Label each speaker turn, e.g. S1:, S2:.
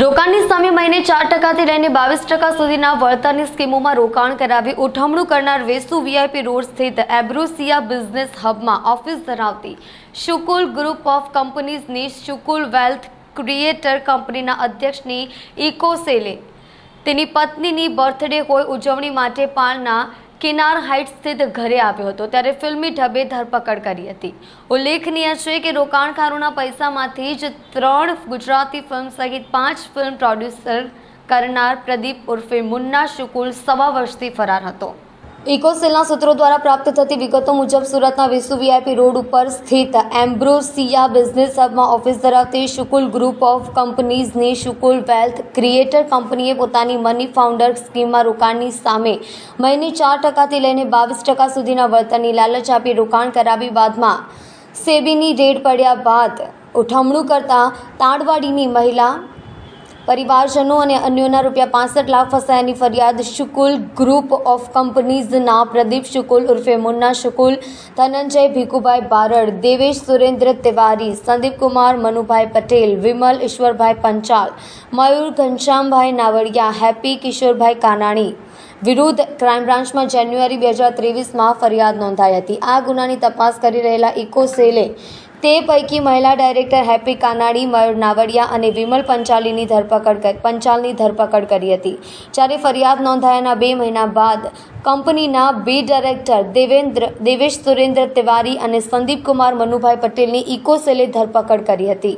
S1: રોકાણની સામે મહિને 4% થી લઈને 22% સુધીના વળતરની સ્કીમોમાં રોકાણ કરાવી ઉઠમણું કરનાર વેસુ વીઆઈપી રોડ સ્થિત એબ્રુસિયા બિઝનેસ હબમાં ઓફિસ ધરાવતી શુકુલ ગ્રુપ ઓફ કંપનીઝની શુકુલ વેલ્થ ક્રિએટર કંપનીના અધ્યક્ષની ઇકોસેલે તેની પત્નીની બર્થડે હોય ઉજવણી માટે પાલના કિનાર હાઇટ્સ સ્થિત ઘરે આવ્યો હતો ત્યારે ફિલ્મી ઢબે ધરપકડ કરી હતી। ઉલ્લેખનીય છે કે રોકાણકારોના પૈસામાંથી જ 3 ગુજરાતી ફિલ્મ સહિત 5 ફિલ્મ પ્રોડ્યુસર કરનાર પ્રદીપ ઉર્ફે મુન્ના શુકુલ 1.5 વર્ષથી ફરાર હતો। ઇકોસેલના સૂત્રો દ્વારા પ્રાપ્ત થતી વિગતો મુજબ સુરતના વેસુ વીઆઈપી રોડ ઉપર સ્થિત એમ્બ્રોસિયા બિઝનેસ હબમાં ઓફિસ ધરાવતી શુકુલ ગ્રુપ ઓફ કંપનીઝની શુકુલ વેલ્થ ક્રિએટર કંપનીએ પોતાની મની ફાઉન્ડર સ્કીમમાં રોકાણની સામે મહિને 4% થી લઈને 22% સુધીના વળતરની લાલચ આપી રોકાણ કરાવી બાદમાં સેબીની રેડ પડ્યા બાદ ઉઠમણું કરતા તાણવાડીની મહિલા પરિવારજનો અને અન્યોના ₹65 લાખ ફસાયાની ફરિયાદ શુકુલ ગ્રુપ ઓફ કંપનીઝના પ્રદીપ શુકુલ ઉર્ફે મુન્ના શુકુલ, ધનંજય ભીખુભાઈ બારડ, દેવેશ સુરેન્દ્ર તિવારી, સંદીપ કુમાર મનુભાઈ પટેલ, વિમલ ઈશ્વરભાઈ પંચાલ, મયુર ઘનશ્યામભાઈ નાવડિયા, હેપી કિશોરભાઈ કાનાણી વિરુદ્ધ ક્રાઇમ બ્રાન્ચમાં જાન્યુઆરી 2023માં ફરિયાદ નોંધાઈ હતી। આ ગુનાની તપાસ કરી રહેલા ઇકોસેલે તે પૈકી મહિલા ડાયરેક્ટર હેપી કાનાણી, મયુર નાવડિયા અને વિમલ પંચાલની ધરપકડ કરી હતી। જ્યારે ફરિયાદ નોંધાયાના 2 મહિના બાદ કંપનીના બી ડાયરેક્ટર દેવેશ સુરેન્દ્ર તિવારી અને સંદીપ કુમાર મનુભાઈ પટેલની ઇકોસેલે ધરપકડ કરી હતી।